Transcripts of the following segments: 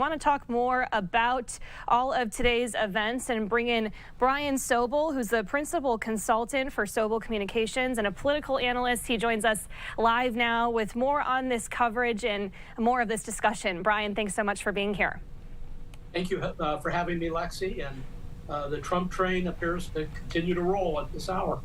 I want to talk more about all of today's events and bring in Brian Sobel, who's the principal consultant for Sobel Communications and a political analyst. He joins us live now with more on this coverage and more of this discussion. Brian, thanks so much for being here. Thank you for having me, Lexi. And the Trump train appears to continue to roll at this hour.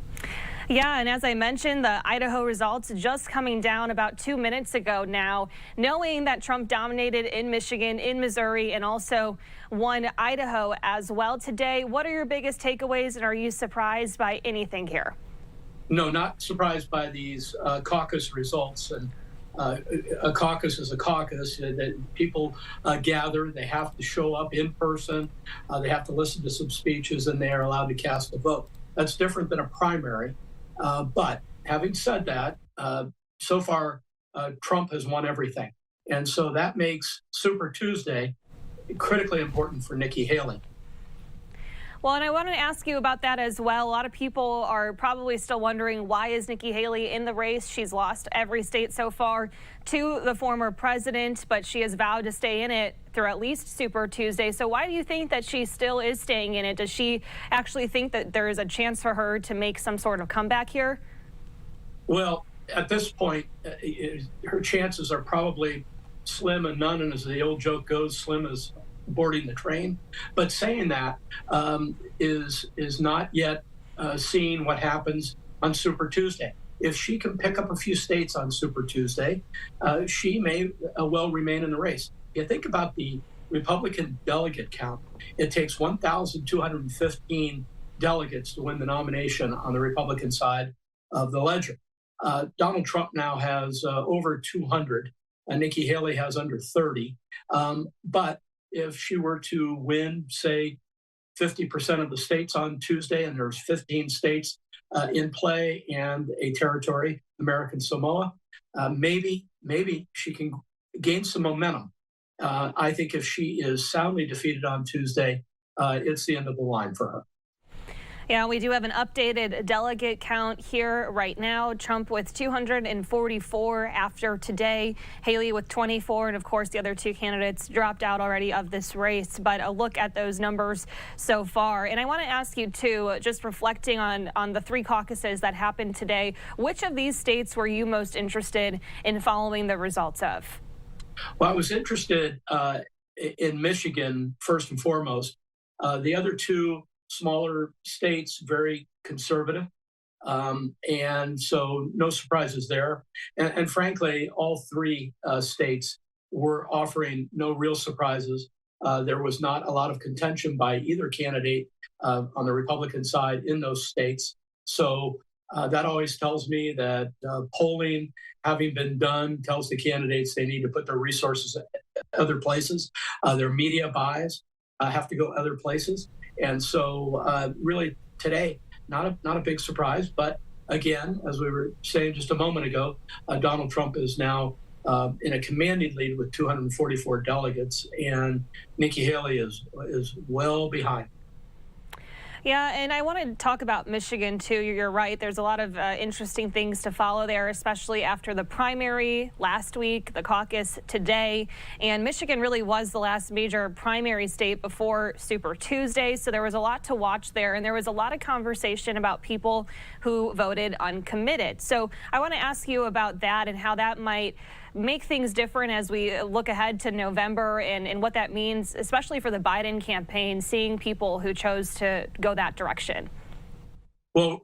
Yeah, and as I mentioned, the Idaho results just coming down about 2 minutes ago now, knowing that Trump dominated in Michigan, in Missouri, and also won Idaho as well today. What are your biggest takeaways, and are you surprised by anything here? No, not surprised by these caucus results. And a caucus is a caucus. That people gather. They have to show up in person. They have to listen to some speeches, and they are allowed to cast a vote. That's different than a primary. But having said that, so far, Trump has won everything. And so that makes Super Tuesday critically important for Nikki Haley. Well, and I want to ask you about that as well. A lot of people are probably still wondering, why is Nikki Haley in the race? She's lost every state so far to the former president, but she has vowed to stay in it through at least Super Tuesday. So why do you think that she still is staying in it? Does she actually think that there is a chance for her to make some sort of comeback here? Well, at this point, her chances are probably slim and none. And as the old joke goes, slim as boarding the train. But saying that is not yet seeing what happens on Super Tuesday. If she can pick up a few states on Super Tuesday, she may well remain in the race. You think about the Republican delegate count. It takes 1,215 delegates to win the nomination on the Republican side of the ledger. Donald Trump now has over 200. Nikki Haley has under 30. But if she were to win, say, 50% of the states on Tuesday, and there's 15 states in play and a territory, American Samoa, maybe she can gain some momentum. I think if she is soundly defeated on Tuesday, it's the end of the line for her. Yeah, we do have an updated delegate count here right now. Trump with 244 after today, Haley with 24, and of course the other two candidates dropped out already of this race. But a look at those numbers so far. And I want to ask you too, just reflecting on the three caucuses that happened today, which of these states were you most interested in following the results of? Well, I was interested in Michigan first and foremost. The other two smaller states, very conservative. And so no surprises there. And frankly, all three states were offering no real surprises. There was not a lot of contention by either candidate on the Republican side in those states. So that always tells me that polling, having been done, tells the candidates they need to put their resources at other places. Their media buys have to go other places. And so really today, not a big surprise. But again, as we were saying just a moment ago, Donald Trump is now in a commanding lead with 244 delegates, and Nikki Haley is well behind. Yeah, and I want to talk about Michigan, too. You're right. There's a lot of interesting things to follow there, especially after the primary last week, the caucus today. And Michigan really was the last major primary state before Super Tuesday. So there was a lot to watch there. And there was a lot of conversation about people who voted uncommitted. So I want to ask you about that and how that might make things different as we look ahead to November and what that means, especially for the Biden campaign, seeing people who chose to go that direction. Well,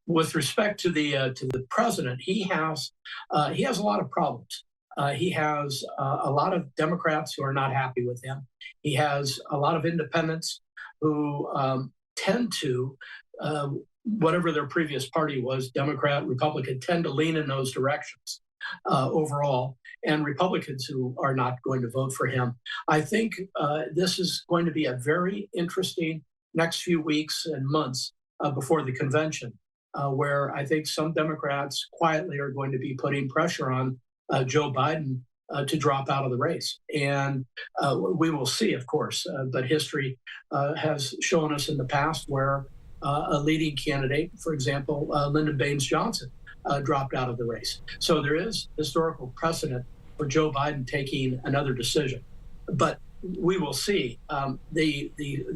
with respect to the president, he has a lot of problems. He has a lot of Democrats who are not happy with him. He has a lot of independents who tend to, whatever their previous party was, Democrat, Republican, tend to lean in those directions. Overall, and Republicans who are not going to vote for him. I think this is going to be a very interesting next few weeks and months before the convention, where I think some Democrats quietly are going to be putting pressure on Joe Biden to drop out of the race. And we will see, of course, but history has shown us in the past where a leading candidate, for example, Lyndon Baines Johnson, dropped out of the race. So there is historical precedent for Joe Biden taking another decision. but we will see. The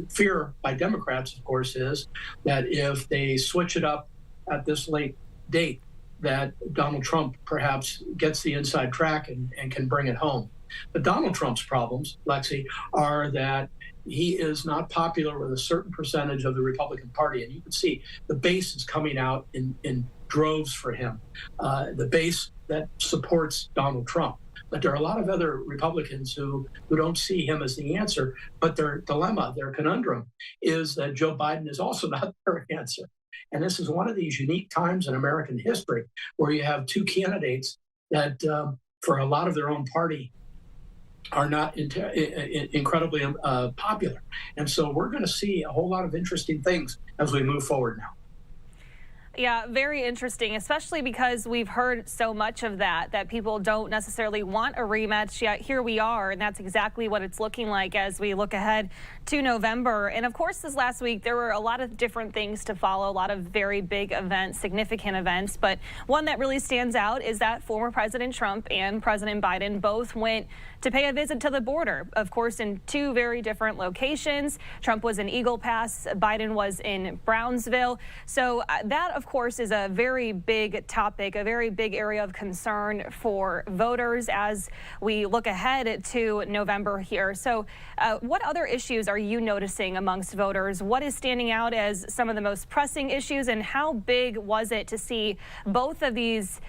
fear by Democrats, of course, is that if they switch it up at this late date, that Donald Trump perhaps gets the inside track and can bring it home. But Donald Trump's problems, Lexi, are that he is not popular with a certain percentage of the Republican Party. And you can see the base is coming out in droves for him, the base that supports Donald Trump. But there are a lot of other Republicans who don't see him as the answer. But their dilemma, their conundrum, is that Joe Biden is also not their answer. And this is one of these unique times in American history where you have two candidates that, for a lot of their own party, are not incredibly popular. And so we're going to see a whole lot of interesting things as we move forward now. Yeah, very interesting, especially because we've heard so much of that people don't necessarily want a rematch, yet here we are, and that's exactly what it's looking like as we look ahead to November. And of course, this last week, there were a lot of different things to follow, a lot of very big events, significant events, but one that really stands out is that former President Trump and President Biden both went to pay a visit to the border, of course, in two very different locations. Trump was in Eagle Pass, Biden was in Brownsville. So that, of course, is a very big topic, a very big area of concern for voters as we look ahead to November here. So what other issues are you noticing amongst voters? What is standing out as some of the most pressing issues, and how big was it to see both of these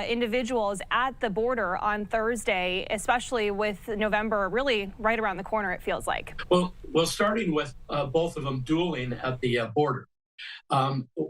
individuals at the border on Thursday, especially with November really right around the corner, it feels like? Well, starting with both of them dueling at the border.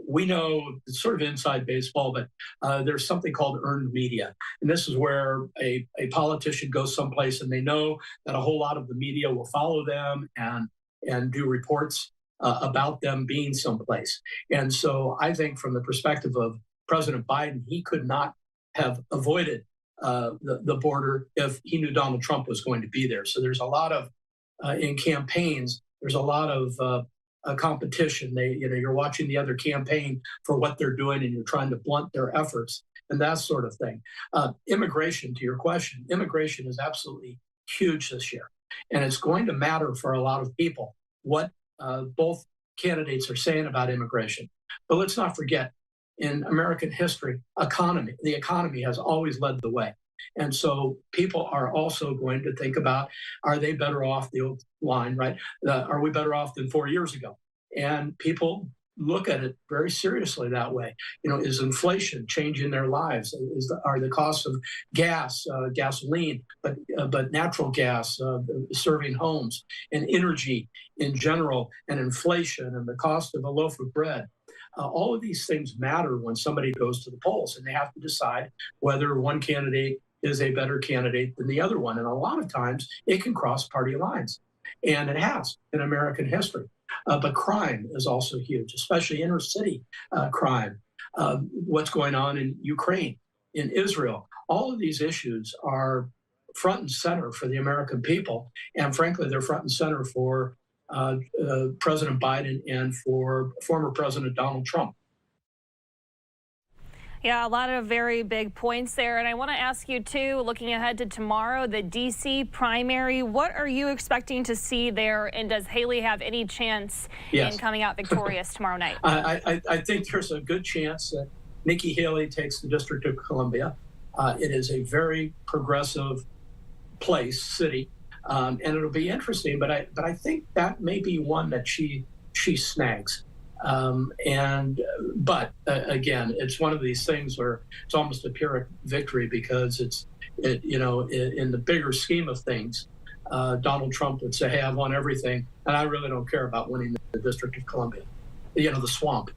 We know it's sort of inside baseball, but there's something called earned media. And this is where a politician goes someplace and they know that a whole lot of the media will follow them and do reports about them being someplace. And so I think from the perspective of President Biden, he could not have avoided the border if he knew Donald Trump was going to be there. So there's a lot of, in campaigns, there's a lot of competition. You're watching the other campaign for what they're doing, and you're trying to blunt their efforts and that sort of thing. Immigration, to your question, immigration is absolutely huge this year, and it's going to matter for a lot of people what both candidates are saying about immigration. But let's not forget, in American history, the economy has always led the way. And so people are also going to think about, are they better off, the old line, right? Are we better off than 4 years ago? And people look at it very seriously that way. Is inflation changing their lives? Are the costs of gas, gasoline, but natural gas serving homes, and energy in general, and inflation, and the cost of a loaf of bread? All of these things matter when somebody goes to the polls, and they have to decide whether one candidate is a better candidate than the other one. And a lot of times it can cross party lines, and it has in American history. But crime is also huge, especially inner city crime. What's going on in Ukraine, in Israel. All of these issues are front and center for the American people. And frankly, they're front and center for President Biden and for former President Donald Trump. Yeah, a lot of very big points there. And I want to ask you, too, looking ahead to tomorrow, the D.C. primary, what are you expecting to see there? And does Haley have any chance in coming out victorious tomorrow night? I think there's a good chance that Nikki Haley takes the District of Columbia. It is a very progressive city, and it'll be interesting. But I think that may be one that she snags. But again, it's one of these things where it's almost a Pyrrhic victory, because in the bigger scheme of things, Donald Trump would say, hey, I've won everything, and I really don't care about winning the District of Columbia, the swamp.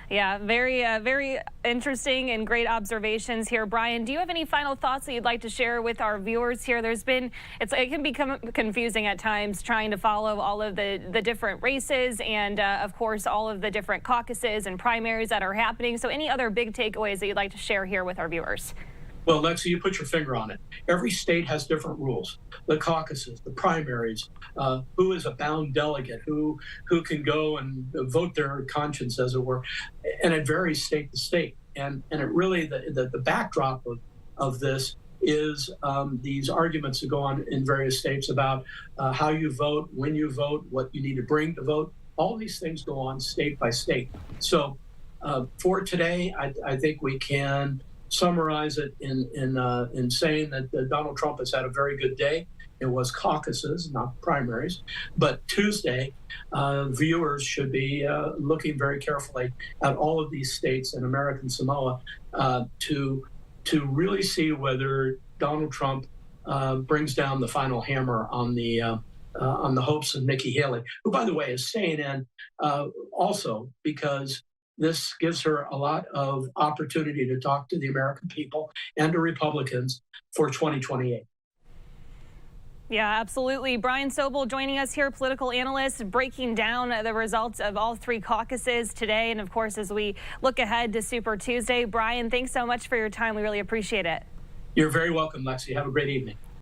Yeah, very interesting and great observations here. Brian, do you have any final thoughts that you'd like to share with our viewers here? It can become confusing at times trying to follow all of the different races and, of course, all of the different caucuses and primaries that are happening. So any other big takeaways that you'd like to share here with our viewers? Well, Lexi, you put your finger on it. Every state has different rules. The caucuses, the primaries, who is a bound delegate, who can go and vote their conscience, as it were, and it varies state to state. And it really, the backdrop of this is these arguments that go on in various states about how you vote, when you vote, what you need to bring to vote. All these things go on state by state. So for today, I think we can summarize it in saying that Donald Trump has had a very good day. It was caucuses, not primaries. But Tuesday, viewers should be looking very carefully at all of these states in American Samoa to really see whether Donald Trump brings down the final hammer on the hopes of Nikki Haley, who, by the way, is staying in also because this gives her a lot of opportunity to talk to the American people and to Republicans for 2028. Yeah, absolutely. Brian Sobel joining us here, political analyst, breaking down the results of all three caucuses today. And of course, as we look ahead to Super Tuesday, Brian, thanks so much for your time. We really appreciate it. You're very welcome, Lexi. Have a great evening.